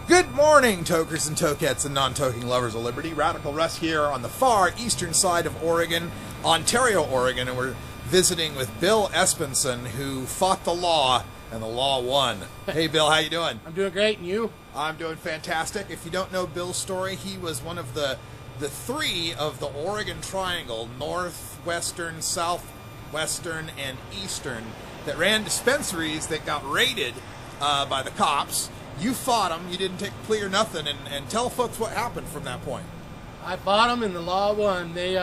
Good morning, tokers and tokettes and non-toking lovers of liberty. Radical Russ here on the far eastern side of Oregon, Ontario, Oregon, and we're visiting with Bill Esbensen, who fought the law, and the law won. Hey, Bill, how you doing? I'm doing great, and you? I'm doing fantastic. If you don't know Bill's story, he was one of the three of the Oregon Triangle, northwestern, southwestern, and eastern, that ran dispensaries that got raided by the cops. You fought them, you didn't take a plea or nothing, and tell folks what happened from that point. I fought them, and the law won. They,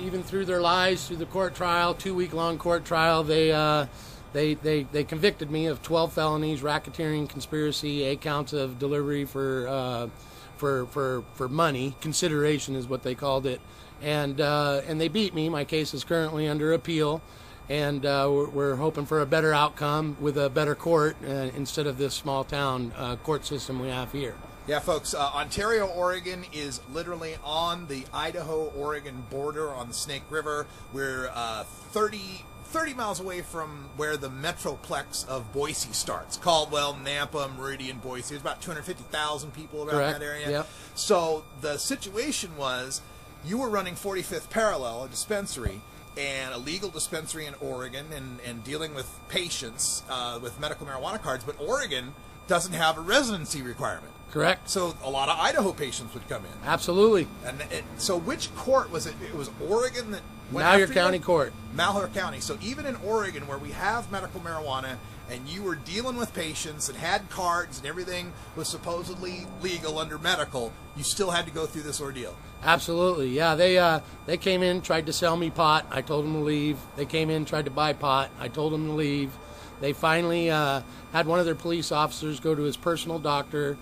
even through their lies, through the court trial, 2-week-long court trial, they convicted me of 12 felonies, racketeering, conspiracy, 8 counts of delivery for money. Consideration is what they called it, and they beat me. My case is currently under appeal. And we're hoping for a better outcome with a better court instead of this small town court system we have here. Yeah, folks, Ontario, Oregon is literally on the Idaho-Oregon border on the Snake River. We're 30 miles away from where the metroplex of Boise starts. Caldwell, Nampa, Meridian, Boise. There's about 250,000 people around that area. Yep. So the situation was you were running 45th Parallel, a dispensary, and a legal dispensary in Oregon, and dealing with patients with medical marijuana cards, but Oregon doesn't have a residency requirement. Correct. So a lot of Idaho patients would come in. Absolutely. And so which court was it? It was Oregon that went Malheur after County you? Court. Malheur County. So even in Oregon, where we have medical marijuana, and you were dealing with patients and had cards and everything was supposedly legal under medical, you still had to go through this ordeal. Absolutely, yeah. They came in, tried to sell me pot. I told them to leave. They came in, tried to buy pot. I told them to leave. They finally had one of their police officers go to his personal doctor,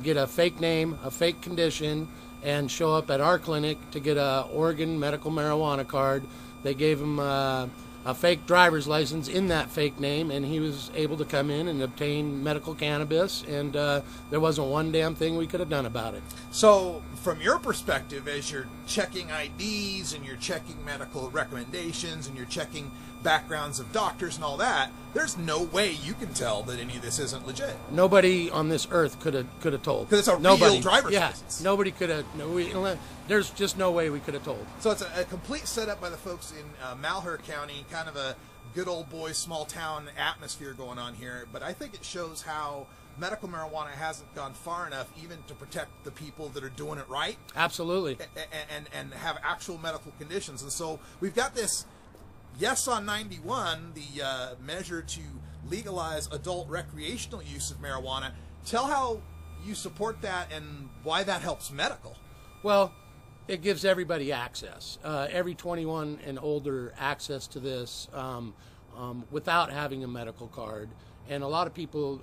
get a fake name, a fake condition, and show up at our clinic to get a Oregon medical marijuana card. They gave him a fake driver's license in that fake name, and he was able to come in and obtain medical cannabis, and there wasn't one damn thing we could have done about it. So from your perspective, as you're checking IDs and you're checking medical recommendations and you're checking backgrounds of doctors and all that, there's no way you can tell that any of this isn't legit. Nobody on this earth could have told. Because it's a real driver's license. Nobody could have. There's just no way we could have told. So it's a complete setup by the folks in Malheur County, kind of a good old boy, small town atmosphere going on here. But I think it shows how medical marijuana hasn't gone far enough even to protect the people that are doing it right. Absolutely. And have actual medical conditions. And so we've got this Yes on 91, the measure to legalize adult recreational use of marijuana. Tell how you support that and why that helps medical. Well, it gives everybody access, every 21 and older access to this without having a medical card. And a lot of people,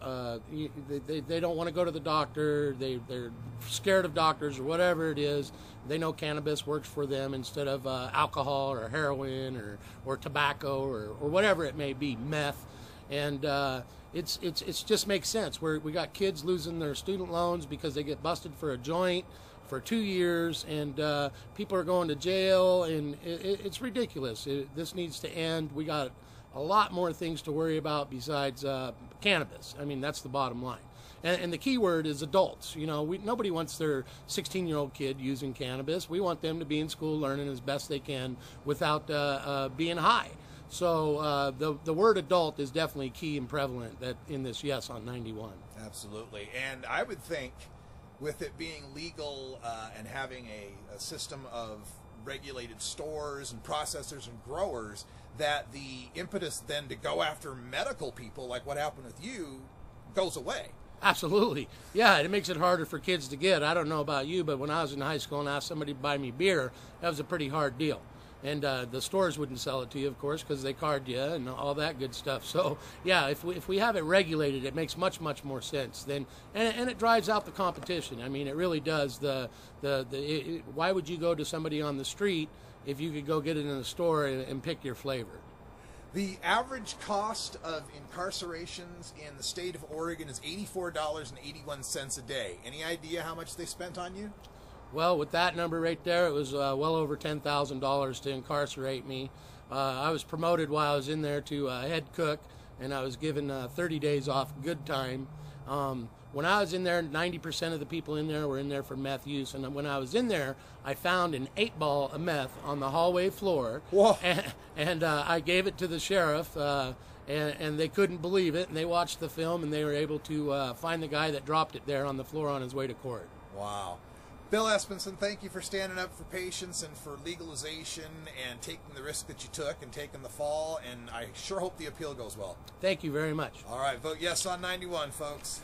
they don't want to go to the doctor. They're scared of doctors or whatever it is. They know cannabis works for them instead of alcohol or heroin or tobacco or whatever it may be, meth. And it's just makes sense. We got kids losing their student loans because they get busted for a joint for 2 years, and people are going to jail, and it's ridiculous. This needs to end. We got a lot more things to worry about besides cannabis. I mean, that's the bottom line. And the key word is adults. You know, nobody wants their 16-year-old kid using cannabis. We want them to be in school learning as best they can without being high. So the word adult is definitely key and prevalent in this Yes on 91. Absolutely. And I would think with it being legal and having a system of regulated stores and processors and growers, that the impetus then to go after medical people, like what happened with you, goes away. Absolutely. Yeah, it makes it harder for kids to get. I don't know about you, but when I was in high school and asked somebody to buy me beer, that was a pretty hard deal. And the stores wouldn't sell it to you, of course, because they card you and all that good stuff. So, yeah, if we have it regulated, it makes much more sense. And it drives out the competition. I mean, it really does. Why would you go to somebody on the street if you could go get it in a store and pick your flavor? The average cost of incarcerations in the state of Oregon is $84.81 a day. Any idea how much they spent on you? Well, with that number right there, it was well over $10,000 to incarcerate me. I was promoted while I was in there to head cook, and I was given 30 days off good time. When I was in there, 90% of the people in there were in there for meth use. And when I was in there, I found an 8-ball of meth on the hallway floor. Whoa. And I gave it to the sheriff, and they couldn't believe it. And they watched the film, and they were able to find the guy that dropped it there on the floor on his way to court. Wow. Bill Esbensen, thank you for standing up for patients and for legalization and taking the risk that you took and taking the fall. And I sure hope the appeal goes well. Thank you very much. All right, vote yes on 91, folks.